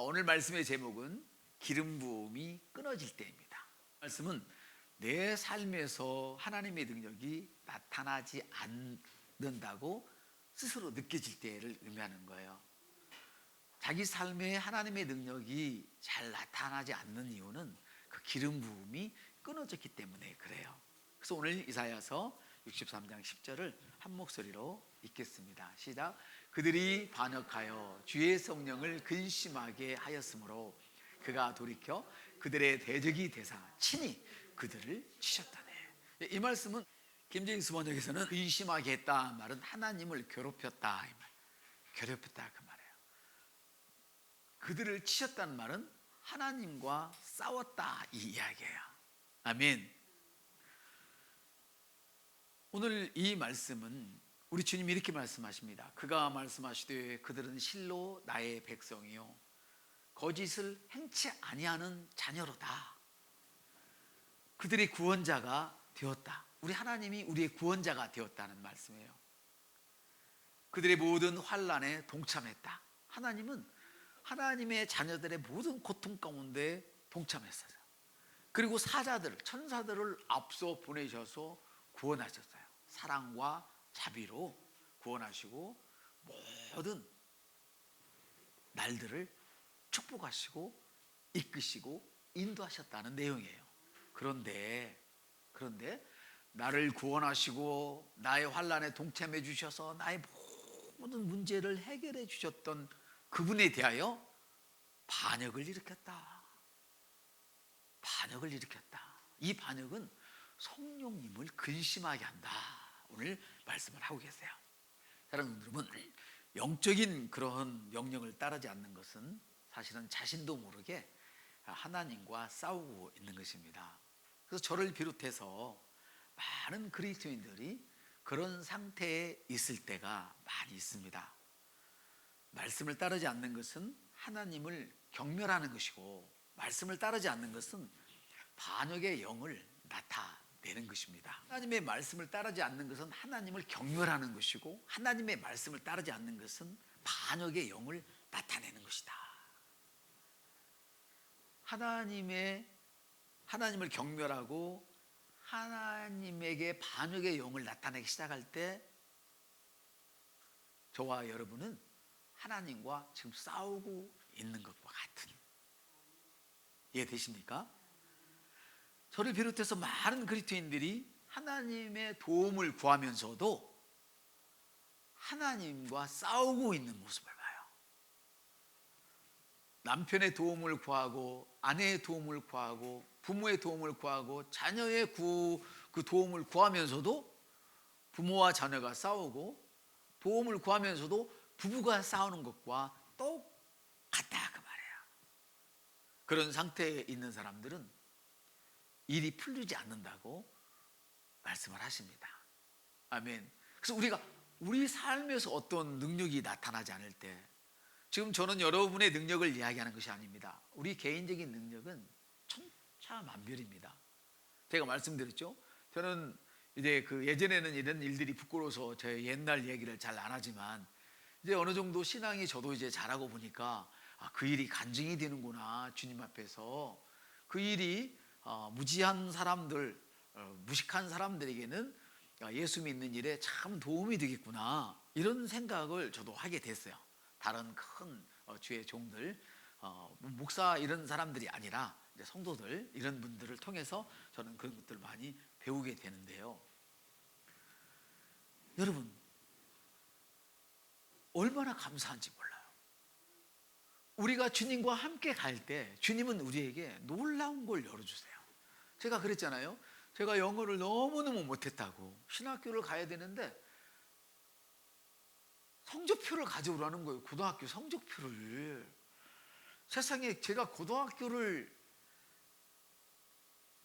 오늘 말씀의 제목은 기름 부음이 끊어질 때입니다. 말씀은 내 삶에서 하나님의 능력이 나타나지 않는다고 스스로 느껴질 때를 의미하는 거예요. 자기 삶에 하나님의 능력이 잘 나타나지 않는 이유는 그 기름 부음이 끊어졌기 때문에 그래요. 그래서 오늘 이사야서 63장 10절을 한 목소리로 읽겠습니다. 시작. 그들이 반역하여 주의 성령을 근심하게 하였으므로 그가 돌이켜 그들의 대적이 되사 친히 그들을 치셨다네. 이 말씀은 김재익 번역에서는 근심하게 했다 말은 하나님을 괴롭혔다 이 말. 괴롭혔다 그 말이에요. 그들을 치셨다는 말은 하나님과 싸웠다 이 이야기예요. 아멘. 오늘 이 말씀은 우리 주님이 이렇게 말씀하십니다. 그가 말씀하시되 그들은 실로 나의 백성이요 거짓을 행치 아니하는 자녀로다. 그들의 구원자가 되었다. 우리 하나님이 우리의 구원자가 되었다는 말씀이에요. 그들의 모든 환난에 동참했다. 하나님은 하나님의 자녀들의 모든 고통 가운데 동참했어요. 그리고 사자들, 천사들을 앞서 보내셔서 구원하셨어요. 사랑과 자비로 구원하시고 모든 날들을 축복하시고 이끄시고 인도하셨다는 내용이에요. 그런데 나를 구원하시고 나의 환난에 동참해 주셔서 나의 모든 문제를 해결해 주셨던 그분에 대하여 반역을 일으켰다. 반역을 일으켰다. 이 반역은 성령님을 근심하게 한다. 오늘 말씀을 하고 계세요. 여러분, 영적인 그런 명령을 따르지 않는 것은 사실은 자신도 모르게 하나님과 싸우고 있는 것입니다. 그래서 저를 비롯해서 많은 그리스도인들이 그런 상태에 있을 때가 많이 있습니다. 말씀을 따르지 않는 것은 하나님을 경멸하는 것이고, 말씀을 따르지 않는 것은 반역의 영을 나타내는 것입니다. 하나님의 말씀을 따르지 않는 것은 하나님을 경멸하는 것이고, 하나님의 말씀을 따르지 않는 것은 반역의 영을 나타내는 것이다. 하나님을 경멸하고 하나님에게 반역의 영을 나타내기 시작할 때 저와 여러분은 하나님과 지금 싸우고 있는 것과 같은, 이해되십니까? 저를 비롯해서 많은 그리스도인들이 하나님의 도움을 구하면서도 하나님과 싸우고 있는 모습을 봐요. 남편의 도움을 구하고, 아내의 도움을 구하고, 부모의 도움을 구하고, 자녀의 그 도움을 구하면서도 부모와 자녀가 싸우고, 도움을 구하면서도 부부가 싸우는 것과 똑같다 그 말이에요. 그런 상태에 있는 사람들은 일이 풀리지 않는다고 말씀을 하십니다. 아멘. 그래서 우리 삶에서 어떤 능력이 나타나지 않을 때, 지금 저는 여러분의 능력을 이야기하는 것이 아닙니다. 우리 개인적인 능력은 천차만별입니다. 제가 말씀드렸죠. 저는 이제 예전에는 이런 일들이 부끄러워서 제 옛날 얘기를 잘 안 하지만, 이제 어느 정도 신앙이 저도 이제 잘하고 보니까 그 일이 간증이 되는구나. 주님 앞에서 그 일이 무지한 사람들, 무식한 사람들에게는 예수 믿는 일에 참 도움이 되겠구나, 이런 생각을 저도 하게 됐어요. 다른 큰 주의 종들, 목사 이런 사람들이 아니라 이제 성도들, 이런 분들을 통해서 저는 그런 것들을 많이 배우게 되는데요. 여러분, 얼마나 감사한지 몰라요. 우리가 주님과 함께 갈 때 주님은 우리에게 놀라운 걸 열어주세요. 제가 그랬잖아요. 제가 영어를 너무너무 못했다고 신학교를 가야 되는데 성적표를 가져오라는 거예요. 고등학교 성적표를. 세상에, 제가 고등학교를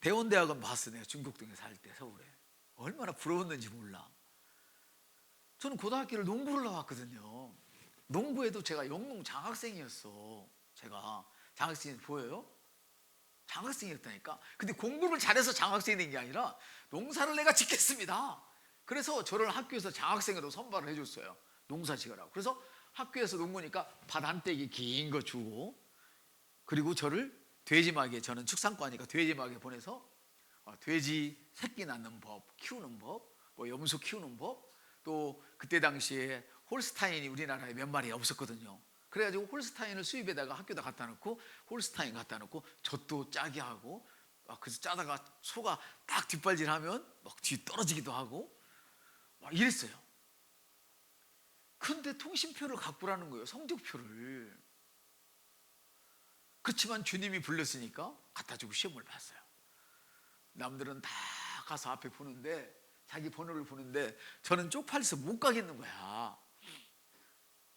대원대학원 봤어요. 내가 중곡동에 살 때, 서울에. 얼마나 부러웠는지 몰라. 저는 고등학교를 농구를 나왔거든요. 농구에도 제가 영농 장학생이었어. 제가 장학생이 보여요? 장학생이었다니까. 근데 공부를 잘해서 장학생이 된 게 아니라 농사를 내가 짓겠습니다. 그래서 저를 학교에서 장학생으로 선발을 해줬어요. 농사 지으라고. 그래서 학교에서 농구니까 밭 한 떼기 긴 거 주고, 그리고 저를 돼지막에, 저는 축산과니까 돼지막에 보내서 돼지 새끼 낳는 법, 키우는 법, 뭐 염소 키우는 법, 또 그때 당시에 홀스타인이 우리나라에 몇 마리 없었거든요. 그래가지고 홀스타인을 수입에다가 학교다 갖다 놓고 홀스타인 갖다 놓고 젖도 짜게 하고, 그래서 짜다가 소가 딱 뒷발질하면 막 뒤 떨어지기도 하고 막 이랬어요. 근데 통신표를 갖고 라는 거예요, 성적표를. 그렇지만 주님이 불렀으니까 갖다 주고 시험을 봤어요. 남들은 다 가서 앞에 보는데, 자기 번호를 보는데 저는 쪽팔려서 못 가겠는 거야.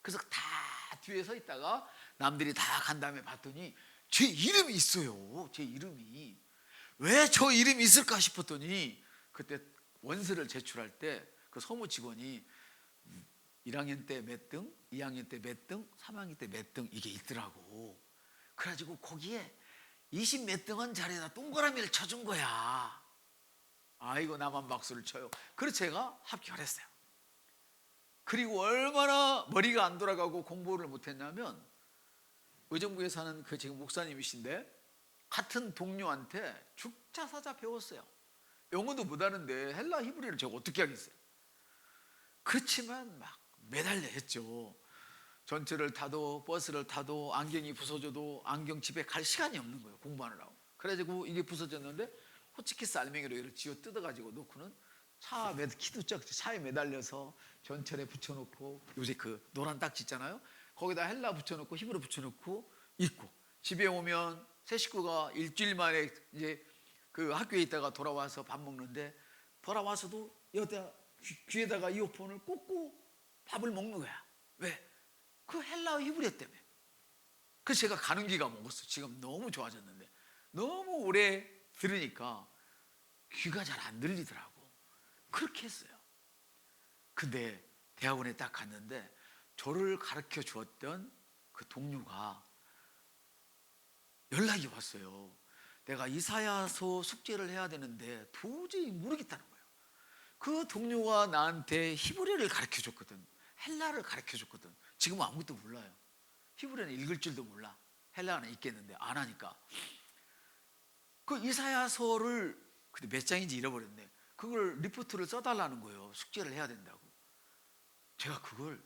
그래서 다 뒤에 서 있다가 남들이 다 간 다음에 봤더니 제 이름이 있어요. 제 이름이. 왜 저 이름이 있을까 싶었더니, 그때 원서를 제출할 때 그 서무 직원이 1학년 때 몇 등, 2학년 때 몇 등, 3학년 때 몇 등 이게 있더라고. 그래가지고 거기에 20 몇 등한 자리에다 동그라미를 쳐준 거야. 아이고, 나만 박수를 쳐요. 그래서 제가 합격을 했어요. 그리고 얼마나 머리가 안 돌아가고 공부를 못했냐면, 의정부에 사는 그 지금 목사님이신데 같은 동료한테 죽자사자 배웠어요. 영어도 못하는데 헬라 히브리를 제가 어떻게 하겠어요. 그렇지만 막 매달려 했죠. 전철을 타도 버스를 타도 안경이 부서져도 안경 집에 갈 시간이 없는 거예요, 공부하느라고. 그래가지고 이게 부서졌는데 호치키스 알맹이로 이렇게 쥐어 뜯어가지고 놓고는 키도 작지, 차에 매달려서 전철에 붙여놓고, 요새 그 노란 딱지 있잖아요, 거기다 헬라 붙여놓고 히브리 붙여놓고 있고, 집에 오면 새 식구가 일주일 만에 이제 그 학교에 있다가 돌아와서 밥 먹는데, 돌아와서도 여기다 귀에다가 이어폰을 꽂고 밥을 먹는 거야. 왜? 그 헬라어 히브리어 때문에. 그래서 제가 가는 기가 먹었어. 지금 너무 좋아졌는데, 너무 오래 들으니까 귀가 잘 안 들리더라고. 그렇게 했어요. 근데 대학원에 딱 갔는데 저를 가르쳐 주었던 그 동료가 연락이 왔어요. 내가 이사야서 숙제를 해야 되는데 도저히 모르겠다는 거예요. 그 동료가 나한테 히브리어를 가르쳐 줬거든. 헬라를 가르쳐 줬거든. 지금은 아무것도 몰라요. 히브리어는 읽을 줄도 몰라. 헬라어는 있겠는데 안 하니까. 그 이사야서를 근데 몇 장인지 잃어버렸네. 그걸 리포트를 써달라는 거예요. 숙제를 해야 된다고. 제가 그걸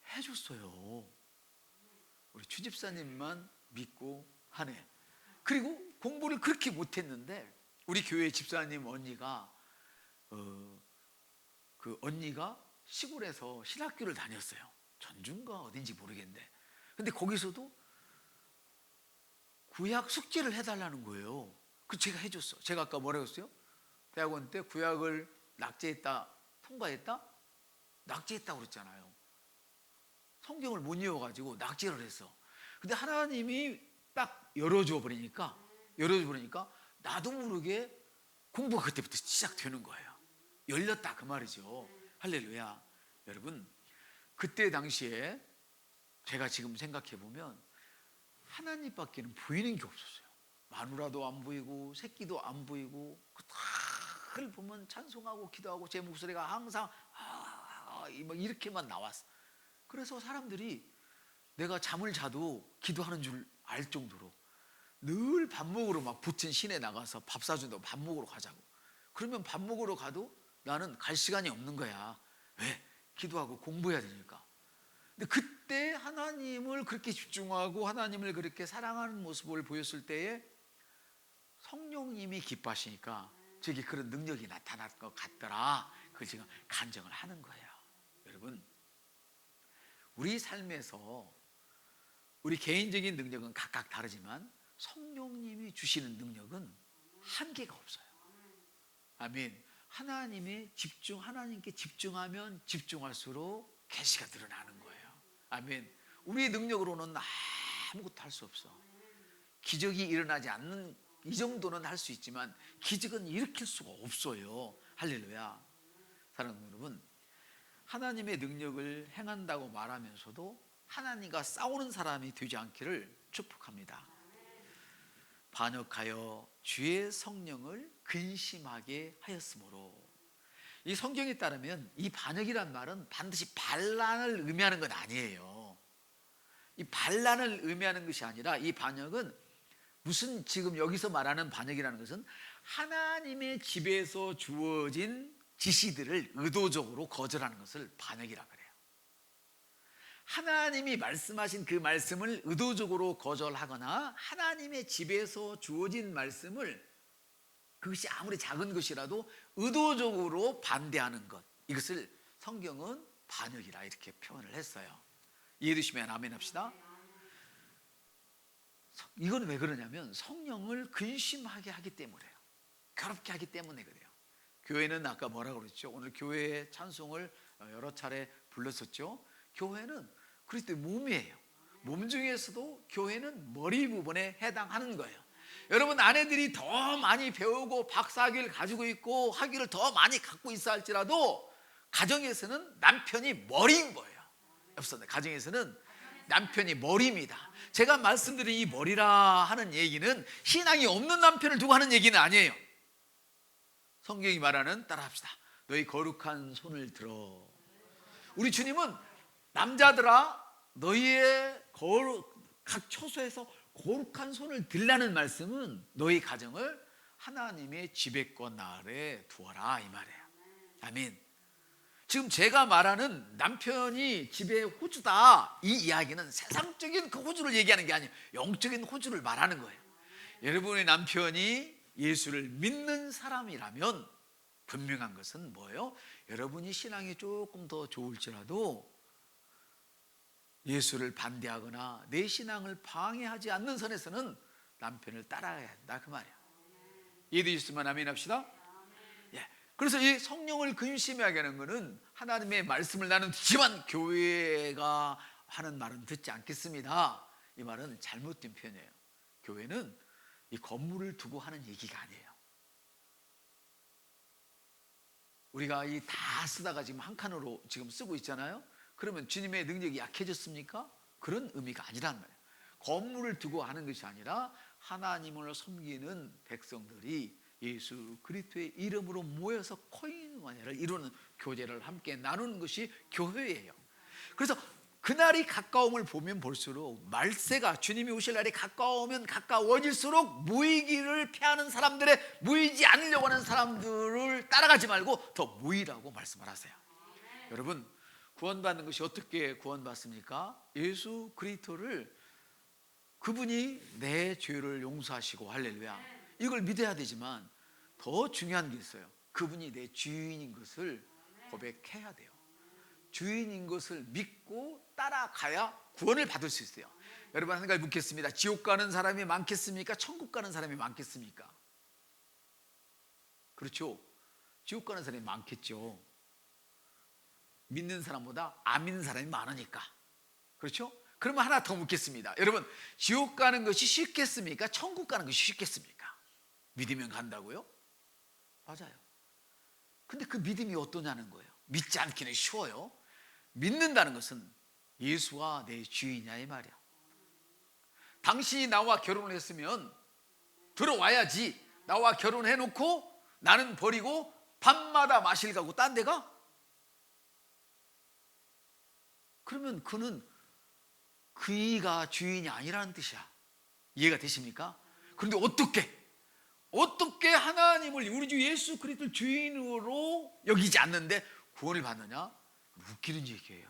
해줬어요. 우리 주집사님만 믿고 하네. 그리고 공부를 그렇게 못했는데 우리 교회 집사님 언니가 그 언니가 시골에서 신학교를 다녔어요. 전주인가 어딘지 모르겠는데, 근데 거기서도 구약 숙제를 해달라는 거예요. 그 제가 해줬어. 제가 아까 뭐라고 했어요? 대학원 때 구약을 낙제했다, 통과했다? 낙제했다고 그랬잖아요. 성경을 못 외워가지고 낙제를 했어. 근데 하나님이 딱 열어줘 버리니까 나도 모르게 공부가 그때부터 시작되는 거예요. 열렸다 그 말이죠. 할렐루야. 여러분, 그때 당시에 제가 지금 생각해 보면 하나님밖에는 보이는 게 없었어요. 마누라도 안 보이고 새끼도 안 보이고, 그걸 보면 찬송하고 기도하고 제 목소리가 항상 이렇게만 나왔어. 그래서 사람들이 내가 잠을 자도 기도하는 줄 알 정도로 늘 밥 먹으러 막 부친 시내 나가서 밥 사준다고 밥 먹으러 가자고. 그러면 밥 먹으러 가도 나는 갈 시간이 없는 거야. 왜? 기도하고 공부해야 되니까. 근데 그때 하나님을 그렇게 집중하고 하나님을 그렇게 사랑하는 모습을 보였을 때에 성령님이 기뻐하시니까 저기 그런 능력이 나타날 것 같더라. 그걸 지금 간증을 하는 거예요. 여러분, 우리 삶에서 우리 개인적인 능력은 각각 다르지만 성령님이 주시는 능력은 한계가 없어요. 아멘. 하나님께 집중하면 집중할수록 계시가 드러나는 거예요. 아멘. 우리의 능력으로는 아무것도 할 수 없어. 기적이 일어나지 않는 이 정도는 할 수 있지만 기적은 일으킬 수가 없어요. 할렐루야. 사랑하는 여러분, 하나님의 능력을 행한다고 말하면서도 하나님과 싸우는 사람이 되지 않기를 축복합니다. 반역하여 주의 성령을 근심하게 하였으므로. 이 성경에 따르면 이 반역이란 말은 반드시 반란을 의미하는 건 아니에요. 이 반란을 의미하는 것이 아니라 이 반역은 무슨 지금 여기서 말하는 반역이라는 것은 하나님의 집에서 주어진 지시들을 의도적으로 거절하는 것을 반역이라 그래요. 하나님이 말씀하신 그 말씀을 의도적으로 거절하거나 하나님의 집에서 주어진 말씀을 그것이 아무리 작은 것이라도 의도적으로 반대하는 것, 이것을 성경은 반역이라 이렇게 표현을 했어요. 이해되시면 아멘 합시다. 이건 왜 그러냐면 성령을 근심하게 하기 때문에요. 괴롭게 하기 때문에 그래요. 교회는 아까 뭐라고 그랬죠? 오늘 교회의 찬송을 여러 차례 불렀었죠. 교회는 그리스도의 몸이에요. 몸 중에서도 교회는 머리 부분에 해당하는 거예요. 여러분, 아내들이 더 많이 배우고 박사학위를 가지고 있고 학위를 더 많이 갖고 있어 할지라도 가정에서는 남편이 머리인 거예요. 없었네. 가정에서는 남편이 머리입니다. 제가 말씀드린 이 머리라 하는 얘기는 신앙이 없는 남편을 두고 하는 얘기는 아니에요. 성경이 말하는, 따라합시다. 너희 거룩한 손을 들어. 우리 주님은 남자들아 너희의 각 처소에서 거룩한 손을 들라는 말씀은 너희 가정을 하나님의 지배권 아래 두어라 이 말이에요. 아멘. 지금 제가 말하는 남편이 집의 호주다, 이 이야기는 세상적인 그 호주를 얘기하는 게 아니에요. 영적인 호주를 말하는 거예요. 여러분의 남편이 예수를 믿는 사람이라면 분명한 것은 뭐예요? 여러분이 신앙이 조금 더 좋을지라도 예수를 반대하거나 내 신앙을 방해하지 않는 선에서는 남편을 따라가야 한다 그 말이야. 이해되셨으면 아멘 합시다. 예. 그래서 이 성령을 근심하게 하는 것은 하나님의 말씀을 나는 듣지만 교회가 하는 말은 듣지 않겠습니다. 이 말은 잘못된 표현이에요. 교회는 이 건물을 두고 하는 얘기가 아니에요. 우리가 이 다 쓰다가 지금 한 칸으로 지금 쓰고 있잖아요. 그러면 주님의 능력이 약해졌습니까? 그런 의미가 아니란 말이에요. 건물을 두고 하는 것이 아니라 하나님을 섬기는 백성들이 예수 그리스도의 이름으로 모여서 코인원회를 이루는 교제를 함께 나누는 것이 교회예요. 그래서 그날이 가까움을 보면 볼수록 말세가 주님이 오실 날이 가까우면 가까워질수록 무의기를 피하는 사람들의 무의지 않으려고 하는 사람들을 따라가지 말고 더 무의라고 말씀을 하세요. 여러분, 구원받는 것이 어떻게 구원받습니까? 예수 그리스도를 그분이 내 죄를 용서하시고 할렐루야 이걸 믿어야 되지만 더 중요한 게 있어요. 그분이 내 주인인 것을 고백해야 돼요. 주인인 것을 믿고 따라가야 구원을 받을 수 있어요. 여러분 한 가지 묻겠습니다. 지옥 가는 사람이 많겠습니까? 천국 가는 사람이 많겠습니까? 그렇죠. 지옥 가는 사람이 많겠죠. 믿는 사람보다 안 믿는 사람이 많으니까. 그렇죠? 그러면 하나 더 묻겠습니다. 여러분, 지옥 가는 것이 쉽겠습니까? 천국 가는 것이 쉽겠습니까? 믿으면 간다고요? 맞아요. 근데 그 믿음이 어떠냐는 거예요. 믿지 않기는 쉬워요. 믿는다는 것은 예수가 내 주인이냐 이 말이야. 당신이 나와 결혼을 했으면 들어와야지. 나와 결혼해놓고 나는 버리고 밤마다 마실 가고 딴 데 가? 그러면 그는 그이가 주인이 아니라는 뜻이야. 이해가 되십니까? 그런데 어떻게 하나님을 우리 주 예수 그리스도 주인으로 여기지 않는데 구원을 받느냐? 웃기는 얘기예요.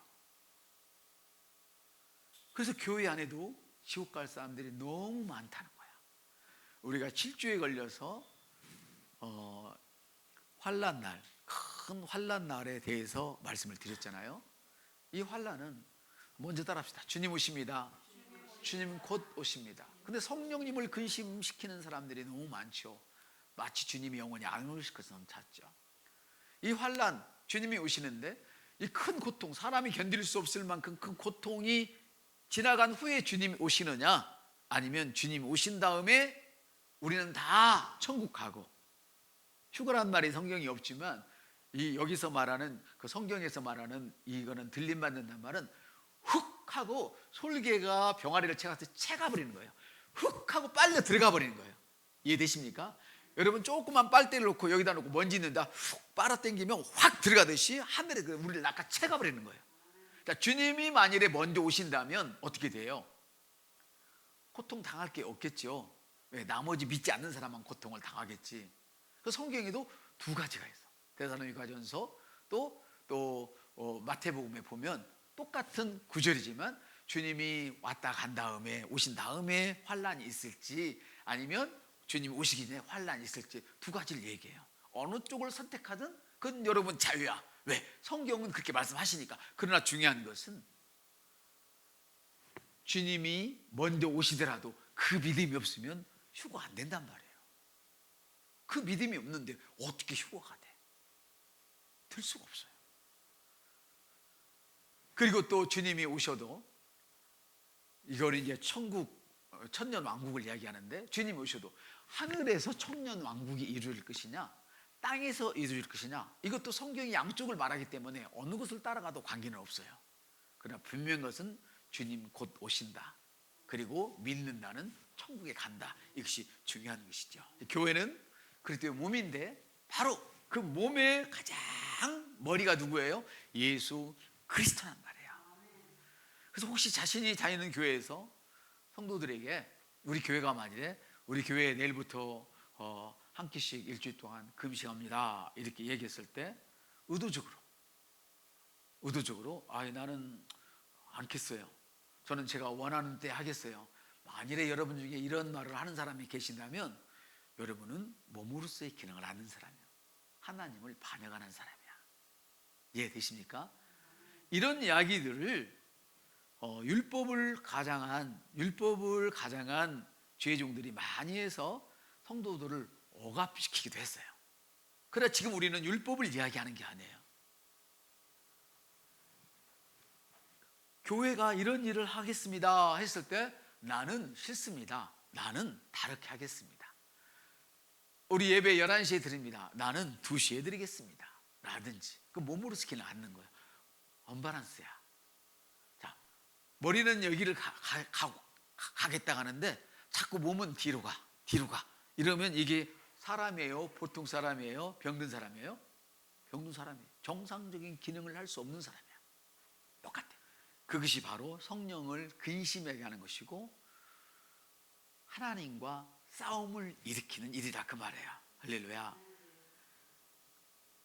그래서 교회 안에도 지옥 갈 사람들이 너무 많다는 거야. 우리가 7주에 걸려서 환난날, 큰 환난날에 대해서 말씀을 드렸잖아요. 이 환난은 먼저 따라합시다. 주님 오십니다. 주님 곧 오십니다. 근데 성령님을 근심시키는 사람들이 너무 많죠. 마치 주님이 영원히 안 오실 것처럼 찾죠. 이 환난, 주님이 오시는데 이 큰 고통, 사람이 견딜 수 없을 만큼 큰 고통이 지나간 후에 주님이 오시느냐, 아니면 주님이 오신 다음에 우리는 다 천국 가고, 휴가란 말이 성경이 없지만 이 여기서 말하는 그 성경에서 말하는 이거는 들림 받는다는 말은 훅 하고 솔개가 병아리를 채가 버리는 거예요. 훅 하고 빨려 들어가 버리는 거예요. 이해되십니까? 여러분 조그만 빨대를 놓고 여기다 놓고 먼지 있는다 훅 빨아당기면 확 들어가듯이 하늘에 우리를 낚아 채가 버리는 거예요. 그러니까 주님이 만일에 먼저 오신다면 어떻게 돼요? 고통 당할 게 없겠죠. 왜? 나머지 믿지 않는 사람만 고통을 당하겠지. 그 성경에도 두 가지가 있어. 데살로니가전서 또 마태복음에 보면 똑같은 구절이지만 주님이 왔다 간 다음에 오신 다음에 환란이 있을지 아니면 주님이 오시기 전에 환란이 있을지 두 가지를 얘기해요. 어느 쪽을 선택하든 그건 여러분 자유야. 왜? 성경은 그렇게 말씀하시니까. 그러나 중요한 것은 주님이 먼저 오시더라도 그 믿음이 없으면 휴거 안 된단 말이에요. 그 믿음이 없는데 어떻게 휴거가 돼? 될 수가 없어요. 그리고 또 주님이 오셔도 이걸 이제 천년 왕국을 이야기하는데 주님이 오셔도 하늘에서 천년 왕국이 이루어질 것이냐 땅에서 이루어질 것이냐 이것도 성경이 양쪽을 말하기 때문에 어느 것을 따라가도 관계는 없어요. 그러나 분명한 것은 주님 곧 오신다. 그리고 믿는다는 천국에 간다. 이것이 중요한 것이죠. 교회는 그리스도의 몸인데 바로 그 몸의 가장 머리가 누구예요? 예수 그리스도란 말이에요. 그래서 혹시 자신이 다니는 교회에서 성도들에게 우리 교회가 만일에 우리 교회에 내일부터 한 끼씩 일주일 동안 금식합니다 이렇게 얘기했을 때 의도적으로 나는 않겠어요. 저는 제가 원하는 때 하겠어요. 만일에 여러분 중에 이런 말을 하는 사람이 계신다면 여러분은 몸으로서의 기능을 아는 사람이에요. 하나님을 반역하는 사람이야. 이해되십니까? 이런 이야기들을 율법을 가장한 죄종들이 많이 해서 성도들을 억압시키기도 했어요. 그러나 지금 우리는 율법을 이야기하는 게 아니에요. 교회가 이런 일을 하겠습니다 했을 때 나는 싫습니다. 나는 다르게 하겠습니다. 우리 예배 11시에 드립니다. 나는 2시에 드리겠습니다. 라든지 그 몸으로 시키는 않는 거예요. 언밸런스야. 자, 머리는 여기를 가겠다 하는데 자꾸 몸은 뒤로 가. 이러면 이게 사람이에요? 보통 사람이에요? 병든 사람이에요? 병든 사람이에요. 정상적인 기능을 할 수 없는 사람이야. 똑같아. 그것이 바로 성령을 근심하게 하는 것이고 하나님과 싸움을 일으키는 일이다 그 말이에요. 할렐루야.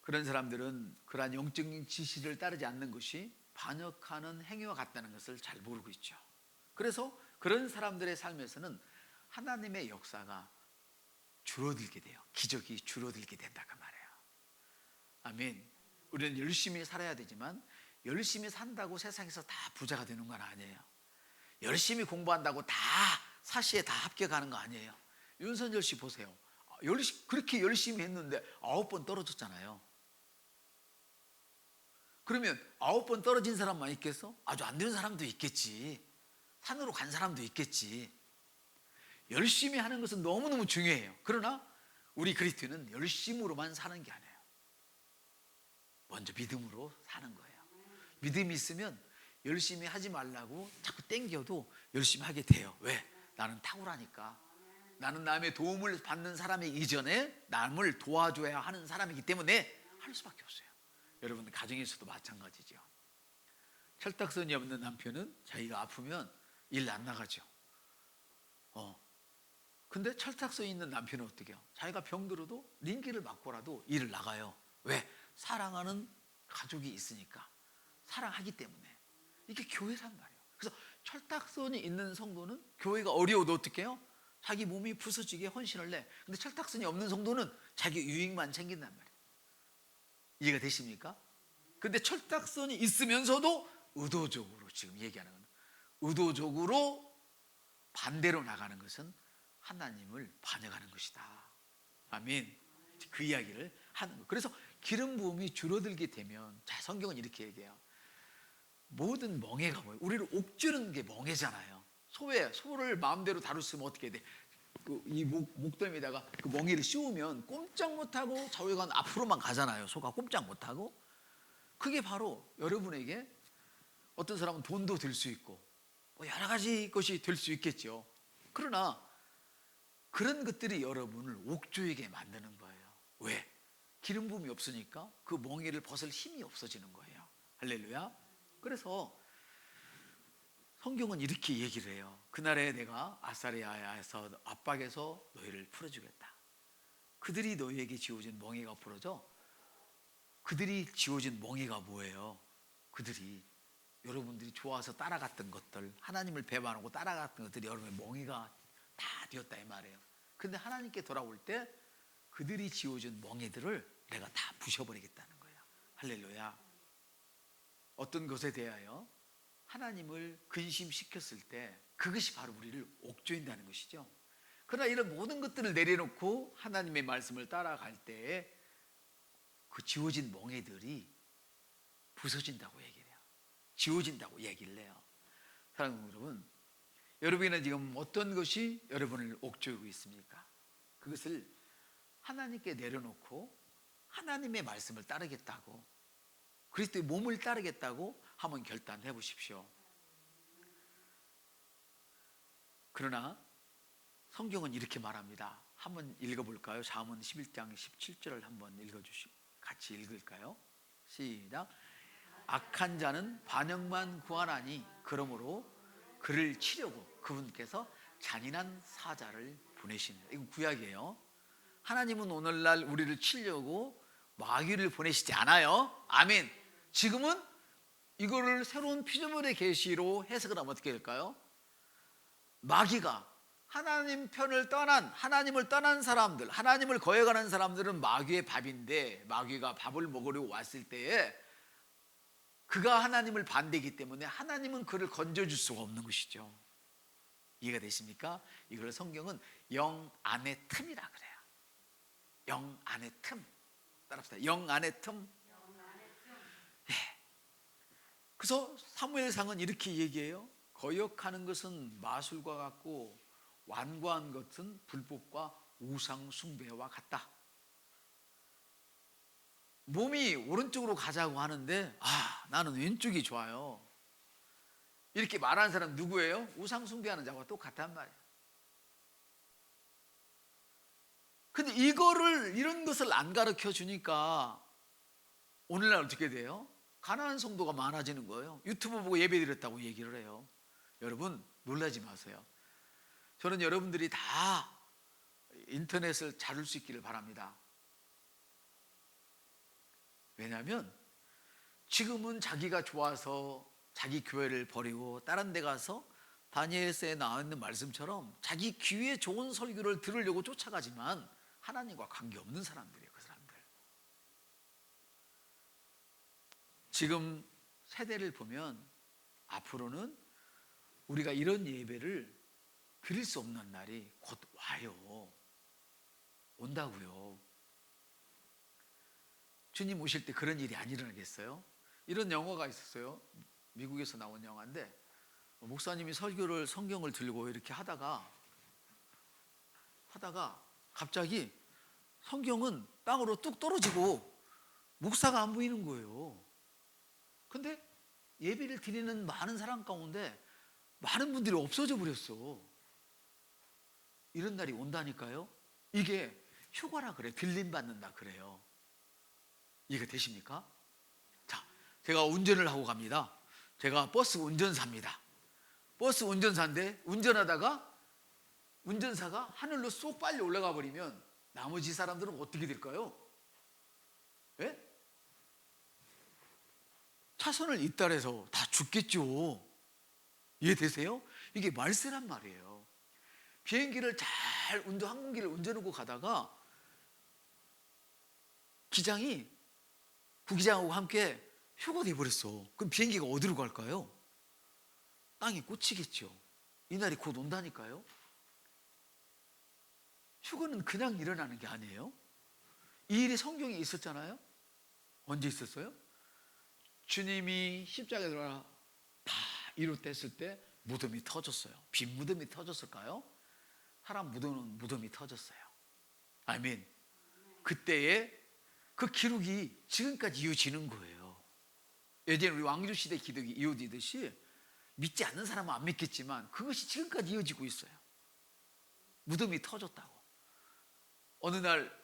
그런 사람들은 그러한 영적인 지시를 따르지 않는 것이 반역하는 행위와 같다는 것을 잘 모르고 있죠. 그래서 그런 사람들의 삶에서는 하나님의 역사가 줄어들게 돼요. 기적이 줄어들게 된다 그 말이에요. 아멘. 우리는 열심히 살아야 되지만 열심히 산다고 세상에서 다 부자가 되는 건 아니에요. 열심히 공부한다고 다 사시에 다 합격하는 거 아니에요. 윤선열 씨 보세요. 그렇게 열심히 했는데 9번 떨어졌잖아요. 그러면 9번 떨어진 사람만 있겠어? 아주 안 되는 사람도 있겠지. 산으로 간 사람도 있겠지. 열심히 하는 것은 너무너무 중요해요. 그러나 우리 그리스도인은 열심으로만 사는 게 아니에요. 먼저 믿음으로 사는 거예요. 믿음이 있으면 열심히 하지 말라고 자꾸 땡겨도 열심히 하게 돼요. 왜? 나는 탁월하니까. 나는 남의 도움을 받는 사람이 이전에 남을 도와줘야 하는 사람이기 때문에 할 수밖에 없어요. 여러분 가정에서도 마찬가지죠. 철딱선이 없는 남편은 자기가 아프면 일 안 나가죠. 근데 철딱선이 있는 남편은 어떻게 해요? 자기가 병들어도 링기를 맞고라도 일을 나가요. 왜? 사랑하는 가족이 있으니까. 사랑하기 때문에. 이게 교회란 말이에요. 그래서 철딱선이 있는 성도는 교회가 어려워도 어떻게 해요? 자기 몸이 부서지게 헌신을 내. 근데 철딱선이 없는 성도는 자기 유익만 챙긴단 말이에요. 이해가 되십니까? 근데 철딱선이 있으면서도 의도적으로 지금 얘기하는 건 의도적으로 반대로 나가는 것은 하나님을 반역하는 것이다. 아멘. 그 이야기를 하는 거예요. 그래서 기름 부음이 줄어들게 되면 자 성경은 이렇게 얘기해요. 모든 멍해가 뭐예요? 우리를 옥죄는 게 멍해잖아요. 소를 마음대로 다룰 수 있으면 어떻게 돼? 이 목덜미에다가 그 멍해를 씌우면 꼼짝 못하고 좌우간 앞으로만 가잖아요. 소가 꼼짝 못하고. 그게 바로 여러분에게 어떤 사람은 돈도 될 수 있고 여러 가지 것이 될 수 있겠죠. 그러나 그런 것들이 여러분을 옥조에게 만드는 거예요. 왜? 기름 부음이 없으니까 그 멍에를 벗을 힘이 없어지는 거예요. 할렐루야. 그래서 성경은 이렇게 얘기를 해요. 그날에 내가 아사리아에서 압박에서 너희를 풀어주겠다. 그들이 너희에게 지어준 멍에가 부러져. 그들이 지어준 멍에가 뭐예요? 그들이 여러분들이 좋아서 따라갔던 것들, 하나님을 배반하고 따라갔던 것들이 여러분의 멍에가 다 되었다 이 말이에요. 근데 하나님께 돌아올 때 그들이 지어준 멍에들을 내가 다 부셔버리겠다는 거예요. 할렐루야. 어떤 것에 대하여 하나님을 근심시켰을 때 그것이 바로 우리를 옥죄인다는 것이죠. 그러나 이런 모든 것들을 내려놓고 하나님의 말씀을 따라갈 때에 그 지워진 멍에들이 부서진다고 얘기를 해요. 지워진다고 얘기를 해요. 사랑하는 여러분, 여러분은 지금 어떤 것이 여러분을 옥죄고 있습니까? 그것을 하나님께 내려놓고 하나님의 말씀을 따르겠다고, 그리스도의 몸을 따르겠다고 한번 결단해 보십시오. 그러나 성경은 이렇게 말합니다. 한번 읽어볼까요? 잠언 11장 17절을 한번 같이 읽을까요? 시작. 악한 자는 반역만 구하나니 그러므로 그를 치려고 그분께서 잔인한 사자를 보내신다. 이건 구약이에요. 하나님은 오늘날 우리를 치려고 마귀를 보내시지 않아요. 아멘. 지금은 이거를 새로운 피조물의 계시로 해석을 하면 어떻게 될까요? 마귀가 하나님 편을 떠난, 하나님을 떠난 사람들, 하나님을 거역하는 사람들은 마귀의 밥인데, 마귀가 밥을 먹으려고 왔을 때에 그가 하나님을 반대하기 때문에 하나님은 그를 건져줄 수가 없는 것이죠. 이해가 되십니까? 이걸 성경은 영 안의 틈이라 그래요. 영 안의 틈. 따라합시다. 영 안의 틈. 네. 그래서 사무엘상은 이렇게 얘기해요. 거역하는 것은 마술과 같고 완고한 것은 불법과 우상 숭배와 같다. 몸이 오른쪽으로 가자고 하는데 나는 왼쪽이 좋아요. 이렇게 말하는 사람 누구예요? 우상 숭배하는 자와 똑같단 말이에요. 근데 이런 것을 안 가르쳐 주니까 오늘날 어떻게 돼요? 가난한 성도가 많아지는 거예요. 유튜브 보고 예배 드렸다고 얘기를 해요. 여러분 놀라지 마세요. 저는 여러분들이 다 인터넷을 다룰 수 있기를 바랍니다. 왜냐하면 지금은 자기가 좋아서 자기 교회를 버리고 다른 데 가서 다니엘서에 나와 있는 말씀처럼 자기 귀에 좋은 설교를 들으려고 쫓아가지만 하나님과 관계없는 사람들이에요. 그 사람들. 지금 세대를 보면 앞으로는 우리가 이런 예배를 드릴 수 없는 날이 곧 와요. 온다고요. 주님 오실 때 그런 일이 안 일어나겠어요? 이런 영화가 있었어요. 미국에서 나온 영화인데 목사님이 성경을 들고 이렇게 하다가 갑자기 성경은 땅으로 뚝 떨어지고 목사가 안 보이는 거예요. 근데 예배를 드리는 많은 사람 가운데 많은 분들이 없어져 버렸어. 이런 날이 온다니까요. 이게 휴가라 그래. 들림 받는다 그래요. 이해가 되십니까? 자, 제가 운전을 하고 갑니다. 제가 버스 운전사입니다. 버스 운전사인데 운전하다가 운전사가 하늘로 쏙 빨리 올라가 버리면 나머지 사람들은 어떻게 될까요? 예? 차선을 잇따라서 다 죽겠죠. 이해되세요? 이게 말세란 말이에요. 비행기를 항공기를 운전하고 가다가 부기장하고 함께 휴가 돼버렸어. 그럼 비행기가 어디로 갈까요? 땅에 꽂히겠죠. 이날이 곧 온다니까요. 휴가는 그냥 일어나는 게 아니에요. 이 일이 성경에 있었잖아요. 언제 있었어요? 주님이 십자가에 들어가 다 이루었을 때 무덤이 터졌어요. 빈 무덤이 터졌을까요? 사람 무덤이 터졌어요. 아멘. 그때에 그 기록이 지금까지 이어지는 거예요. 예전에 우리 왕조시대 기록이 이어지듯이 믿지 않는 사람은 안 믿겠지만 그것이 지금까지 이어지고 있어요. 무덤이 터졌다고. 어느 날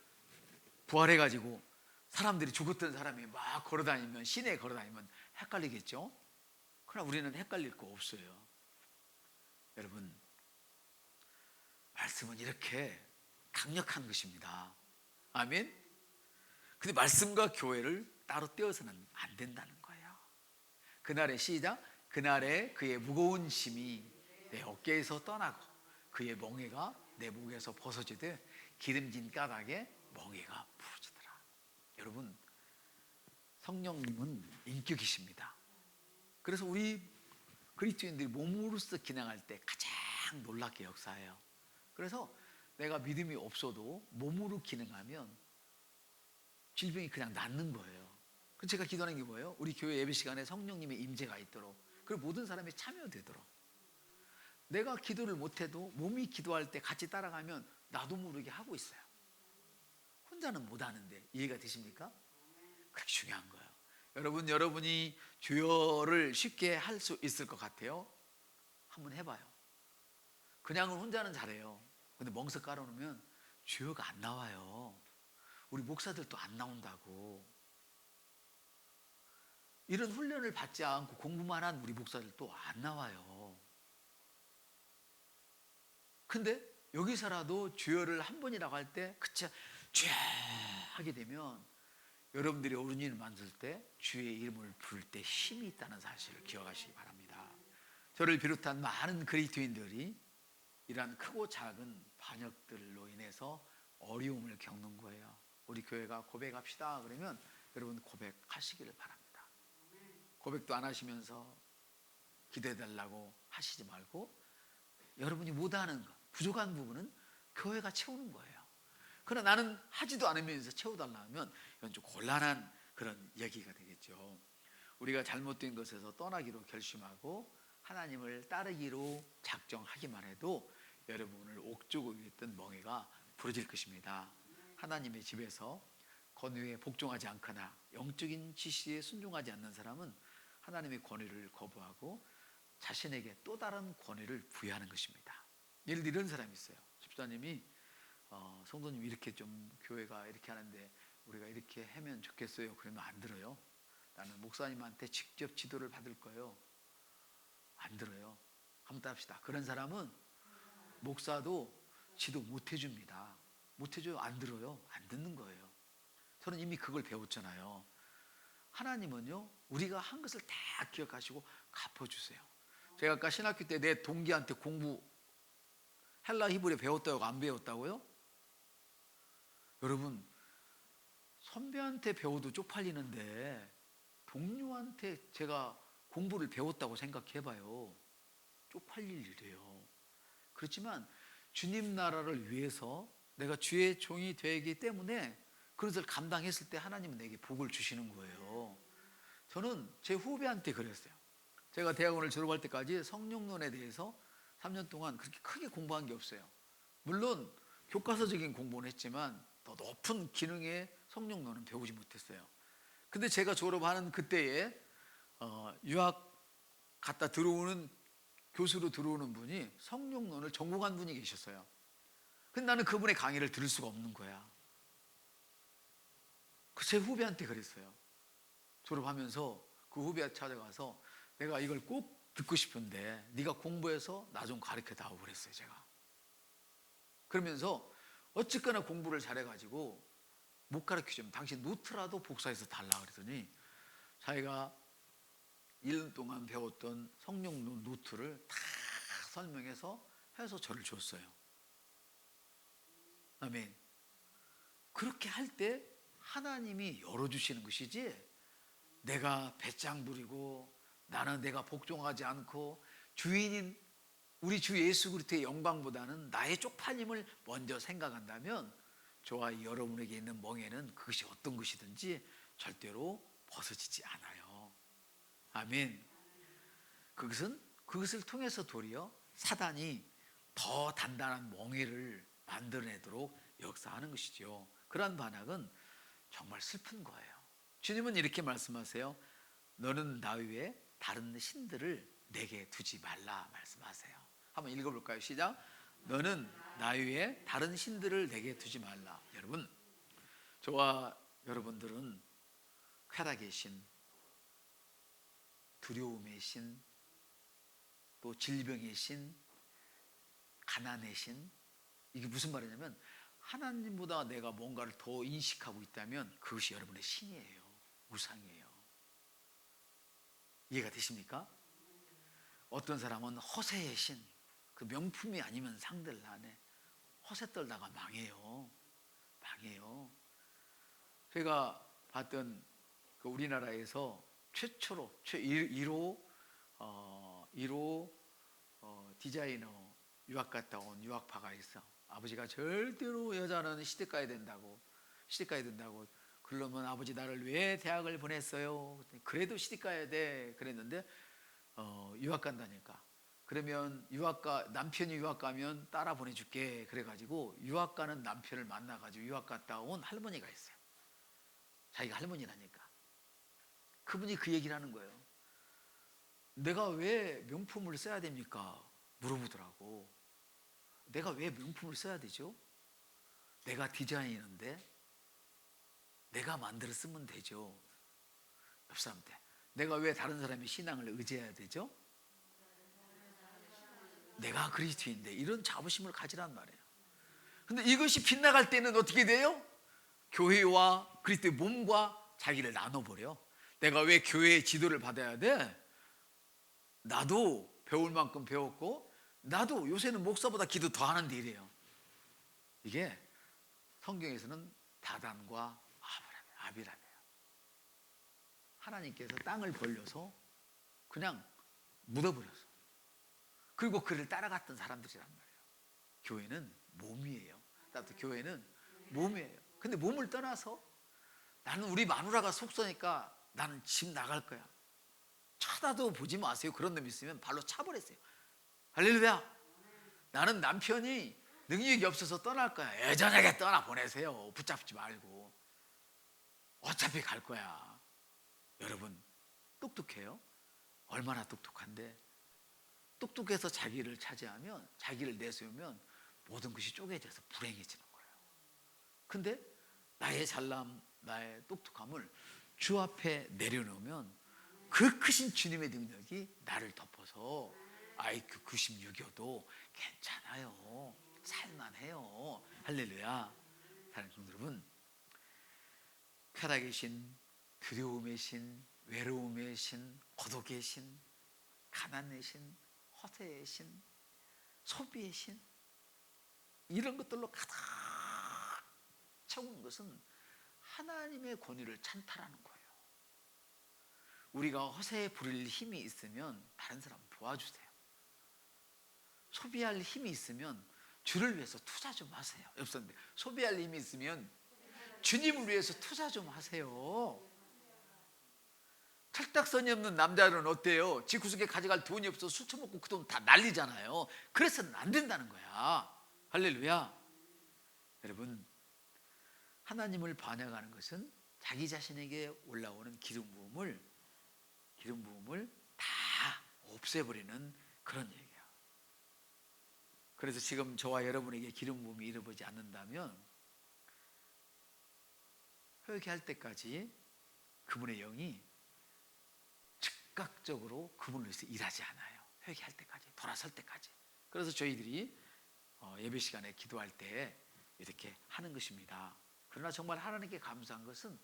부활해가지고 사람들이 죽었던 사람이 막 걸어다니면, 시내에 걸어다니면 헷갈리겠죠? 그러나 우리는 헷갈릴 거 없어요. 말씀은 이렇게 강력한 것입니다. 아멘. 근데 말씀과 교회를 따로 떼어서는 안 된다는 거예요. 그날의 시작, 그날에 그의 무거운 짐이 내 어깨에서 떠나고 그의 멍에가 내 목에서 벗어지되 기름진 까닭에 멍에가 부러지더라. 여러분, 성령님은 인격이십니다. 그래서 우리 그리스도인들이 몸으로서 기능할 때 가장 놀랍게 역사해요. 그래서 내가 믿음이 없어도 몸으로 기능하면 질병이 그냥 낫는 거예요. 그래서 제가 기도하는 게 뭐예요? 우리 교회 예배 시간에 성령님의 임재가 있도록, 그리고 모든 사람이 참여되도록. 내가 기도를 못해도 몸이 기도할 때 같이 따라가면 나도 모르게 하고 있어요. 혼자는 못하는데. 이해가 되십니까? 그게 중요한 거예요. 여러분, 여러분이 주여를 쉽게 할 수 있을 것 같아요? 한번 해봐요. 그냥은 혼자는 잘해요. 근데 멍석 깔아놓으면 주여가 안 나와요. 우리 목사들도 안 나온다고. 이런 훈련을 받지 않고 공부만 한 우리 목사들도 안 나와요. 근데 여기서라도 주여를 한 번이라고 할 때 그쵸 주여 하게 되면 여러분들이 어른이를 만들 때 주의 이름을 부를 때 힘이 있다는 사실을 기억하시기 바랍니다. 저를 비롯한 많은 그리스도인들이 이러한 크고 작은 반역들로 인해서 어려움을 겪는 거예요. 우리 교회가 고백합시다 그러면 여러분 고백하시기를 바랍니다. 고백도 안 하시면서 기도해달라고 하시지 말고 여러분이 못하는 것, 부족한 부분은 교회가 채우는 거예요. 그러나 나는 하지도 않으면서 채워달라 하면 이건 좀 곤란한 그런 얘기가 되겠죠. 우리가 잘못된 것에서 떠나기로 결심하고 하나님을 따르기로 작정하기만 해도 여러분을 옥조고에 있던 멍에가 부러질 것입니다. 하나님의 집에서 권위에 복종하지 않거나 영적인 지시에 순종하지 않는 사람은 하나님의 권위를 거부하고 자신에게 또 다른 권위를 부여하는 것입니다. 예를 들어 이런 사람이 있어요. 집사님이 성도님 이렇게 좀 교회가 이렇게 하는데 우리가 이렇게 하면 좋겠어요. 그러면 안 들어요. 나는 목사님한테 직접 지도를 받을 거예요. 안 들어요. 한번 합시다. 그런 사람은 목사도 지도 못 해줍니다. 못 해줘요. 안 들어요. 안 듣는 거예요. 저는 이미 그걸 배웠잖아요. 하나님은요 우리가 한 것을 다 기억하시고 갚아주세요. 제가 아까 신학교 때 내 동기한테 공부 헬라 히브리 배웠다고 안 배웠다고요? 여러분, 선배한테 배워도 쪽팔리는데 동료한테 제가 공부를 배웠다고 생각해봐요. 쪽팔릴 일이에요. 그렇지만 주님 나라를 위해서 내가 주의 종이 되기 때문에 그것을 감당했을 때 하나님은 내게 복을 주시는 거예요. 저는 제 후배한테 그랬어요. 제가 대학원을 졸업할 때까지 성령론에 대해서 3년 동안 그렇게 크게 공부한 게 없어요. 물론 교과서적인 공부는 했지만 더 높은 기능의 성령론은 배우지 못했어요. 근데 제가 졸업하는 그때에 유학 갔다 들어오는 교수로 들어오는 분이 성령론을 전공한 분이 계셨어요. 근데 나는 그분의 강의를 들을 수가 없는 거야. 제 후배한테 그랬어요. 졸업하면서 그 후배 찾아가서 내가 이걸 꼭 듣고 싶은데 네가 공부해서 나 좀 가르쳐 다오 그랬어요. 제가 그러면서 어쨌거나 공부를 잘해가지고 못 가르쳐주면 당신 노트라도 복사해서 달라 그랬더니 자기가 1년 동안 배웠던 성령론 노트를 다 설명해서 해서 저를 줬어요. 아멘. 그렇게 할 때 하나님이 열어주시는 것이지 내가 배짱 부리고 나는 내가 복종하지 않고 주인인 우리 주 예수 그리스도의 영광보다는 나의 쪽팔림을 먼저 생각한다면 저와 여러분에게 있는 멍에는 그것이 어떤 것이든지 절대로 벗어지지 않아요. 아멘. 그것을 통해서 도리어 사단이 더 단단한 멍에를 만들어내도록 역사하는 것이죠. 그러한 반항은 정말 슬픈 거예요. 주님은 이렇게 말씀하세요. 너는 나 외에 다른 신들을 내게 두지 말라 말씀하세요. 한번 읽어볼까요? 시작. 너는 나 외에 다른 신들을 내게 두지 말라. 여러분, 저와 여러분들은 쾌락의 신, 두려움의 신, 또 질병의 신, 가난의 신, 이게 무슨 말이냐면 하나님보다 내가 뭔가를 더 인식하고 있다면 그것이 여러분의 신이에요. 우상이에요. 이해가 되십니까? 어떤 사람은 허세의 신, 그 명품이 아니면 상들 안에 허세 떨다가 망해요. 망해요. 제가 봤던 그 우리나라에서 최초로 1호 디자이너 유학 갔다 온 유학파가 있어. 아버지가 절대로 여자는 시집 가야 된다고 그러면 아버지 나를 왜 대학을 보냈어요? 그래도 시집 가야 돼 그랬는데 유학 간다니까. 그러면 남편이 유학 가면 따라 보내줄게 그래가지고 유학 가는 남편을 만나가지고 유학 갔다 온 할머니가 있어요. 자기가 할머니라니까. 그분이 그 얘기를 하는 거예요. 내가 왜 명품을 써야 됩니까? 물어보더라고. 내가 왜 명품을 써야 되죠? 내가 디자이너인데 내가 만들어 쓰면 되죠. 옆 사람한테 내가 왜 다른 사람의 신앙을 의지해야 되죠? 내가 그리스도인데 이런 자부심을 가지란 말이에요. 근데 이것이 빗나갈 때는 어떻게 돼요? 교회와 그리스도의 몸과 자기를 나눠버려. 내가 왜 교회의 지도를 받아야 돼? 나도 배울 만큼 배웠고 나도 요새는 목사보다 기도 더 하는데 이래요. 이게 성경에서는 다단과 아비람이에요. 하나님께서 땅을 벌려서 그냥 묻어버렸어. 그리고 그를 따라갔던 사람들이란 말이에요. 교회는 몸이에요. 나도 교회는 몸이에요. 근데 몸을 떠나서 나는 우리 마누라가 속서니까 나는 집 나갈 거야. 쳐다도 보지 마세요. 그런 놈 있으면 발로 차버렸어요. 할렐루야. 나는 남편이 능력이 없어서 떠날 거야. 예전하게 떠나보내세요. 붙잡지 말고. 어차피 갈 거야. 여러분 똑똑해요? 얼마나 똑똑한데 똑똑해서 자기를 차지하면 자기를 내세우면 모든 것이 쪼개져서 불행해지는 거예요. 근데 나의 잘남 나의 똑똑함을 주 앞에 내려놓으면 그 크신 주님의 능력이 나를 덮어서 IQ 96이어도 괜찮아요. 살만해요. 할렐루야. 사랑하는 성도 여러분, 쾌락의 신, 두려움의 신, 외로움의 신, 고독의 신, 가난의 신, 허세의 신, 소비의 신, 이런 것들로 가득 채운 것은 하나님의 권위를 찬탈하는 거예요. 우리가 허세에 부릴 힘이 있으면 다른 사람 도와주세요. 소비할 힘이 있으면 주를 위해서 투자 좀 하세요. 없었는데 소비할 힘이 있으면 주님을 위해서 투자 좀 하세요. 철딱선이 없는 남자는 어때요? 지 구석에 가져갈 돈이 없어 술 처먹고 그 돈 다 날리잖아요. 그래서는 안 된다는 거야. 할렐루야. 여러분, 하나님을 반역하는 것은 자기 자신에게 올라오는 기름 부음을 다 없애버리는 그런 얘기예요. 그래서 지금 저와 여러분에게 기름 부음이 이루어지지 않는다면 회개할 때까지 그분의 영이 즉각적으로 그분을 위해서 일하지 않아요. 회개할 때까지, 돌아설 때까지. 그래서 저희들이 예배 시간에 기도할 때 이렇게 하는 것입니다. 그러나 정말 하나님께 감사한 것은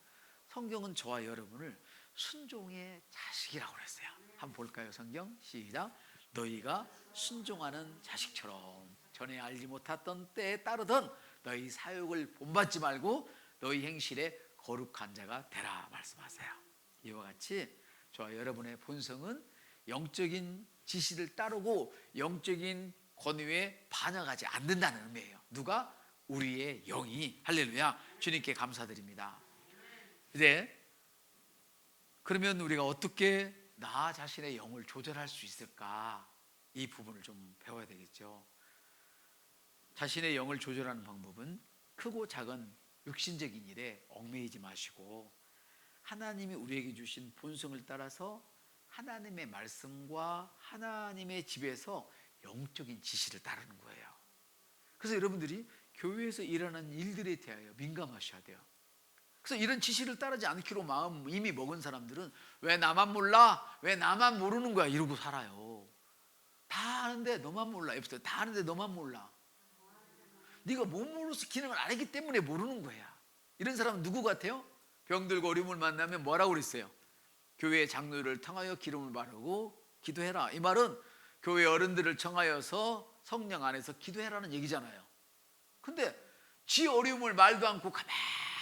성경은 저와 여러분을 순종의 자식이라고 그랬어요. 한번 볼까요? 성경 시작. 너희가 순종하는 자식처럼 전에 알지 못했던 때에 따르던 너희 사욕을 본받지 말고 너희 행실에 거룩한 자가 되라 말씀하세요. 이와 같이 저와 여러분의 본성은 영적인 지시를 따르고 영적인 권위에 반영하지 않는다는 의미예요. 누가? 우리의 영이. 할렐루야. 주님께 감사드립니다. 이제 그러면 우리가 어떻게 나 자신의 영을 조절할 수 있을까? 이 부분을 좀 배워야 되겠죠. 자신의 영을 조절하는 방법은 크고 작은 육신적인 일에 얽매이지 마시고 하나님이 우리에게 주신 본성을 따라서 하나님의 말씀과 하나님의 집에서 영적인 지시를 따르는 거예요. 그래서 여러분들이 교회에서 일어나는 일들에 대하여 민감하셔야 돼요. 그래서 이런 지시를 따르지 않기로 마음 이미 먹은 사람들은 왜 나만 몰라? 왜 나만 모르는 거야? 이러고 살아요. 다 아는데 너만 몰라. 다 아는데 너만 몰라. 네가 몸으로서 기능을 안 했기 때문에 모르는 거야. 이런 사람은 누구 같아요? 병들고 어려움을 만나면 뭐라고 그랬어요? 교회 장로를 통하여 기름을 바르고 기도해라. 이 말은 교회 어른들을 청하여서 성령 안에서 기도해라는 얘기잖아요. 근데 지 어려움을 말도 않고 가만히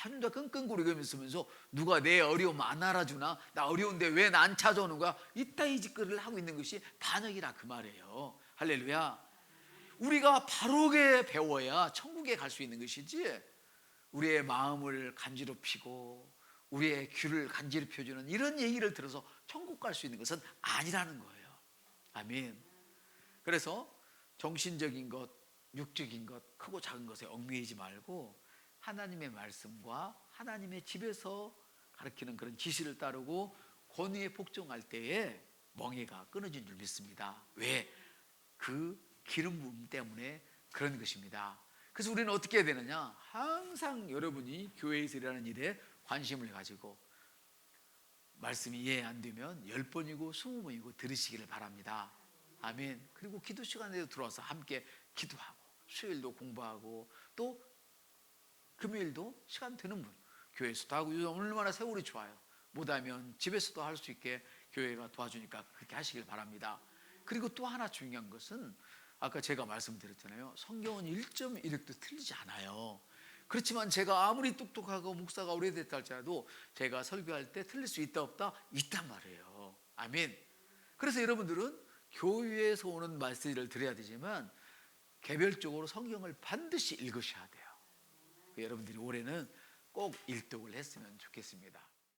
혼자 끙끙거리고 있으면서 누가 내 어려움 안 알아주나? 나 어려운데 왜 난 찾아오는 거야? 이따위 짓거리를 하고 있는 것이 반역이라 그 말이에요. 할렐루야. 우리가 바르게 배워야 천국에 갈 수 있는 것이지, 우리의 마음을 간지럽히고 우리의 귀를 간지럽혀주는 이런 얘기를 들어서 천국 갈 수 있는 것은 아니라는 거예요. 아멘. 그래서 정신적인 것, 육적인 것, 크고 작은 것에 얽매이지 말고 하나님의 말씀과 하나님의 집에서 가르치는 그런 지시를 따르고 권위에 복종할 때에 멍에가 끊어진 줄 믿습니다. 왜? 그 기름 부음 때문에 그런 것입니다. 그래서 우리는 어떻게 해야 되느냐? 항상 여러분이 교회에서 일하는 일에 관심을 가지고 말씀이 이해 안 되면 10번이고 20번이고 들으시기를 바랍니다. 아멘. 그리고 기도 시간에도 들어와서 함께 기도하고, 수요일도 공부하고, 또 금요일도 시간 되는 분 교회에서도 하고, 요즘 얼마나 세월이 좋아요. 못하면 집에서도 할 수 있게 교회가 도와주니까 그렇게 하시길 바랍니다. 그리고 또 하나 중요한 것은 아까 제가 말씀드렸잖아요. 성경은 1.1획도 틀리지 않아요. 그렇지만 제가 아무리 똑똑하고 목사가 오래됐다 할지라도 제가 설교할 때 틀릴 수 있다 없다? 있단 말이에요. 아멘. 그래서 여러분들은 교회에서 오는 메시지를 들어야 되지만 개별적으로 성경을 반드시 읽으셔야 돼요. 여러분들이 올해는 꼭 일독을 했으면 좋겠습니다.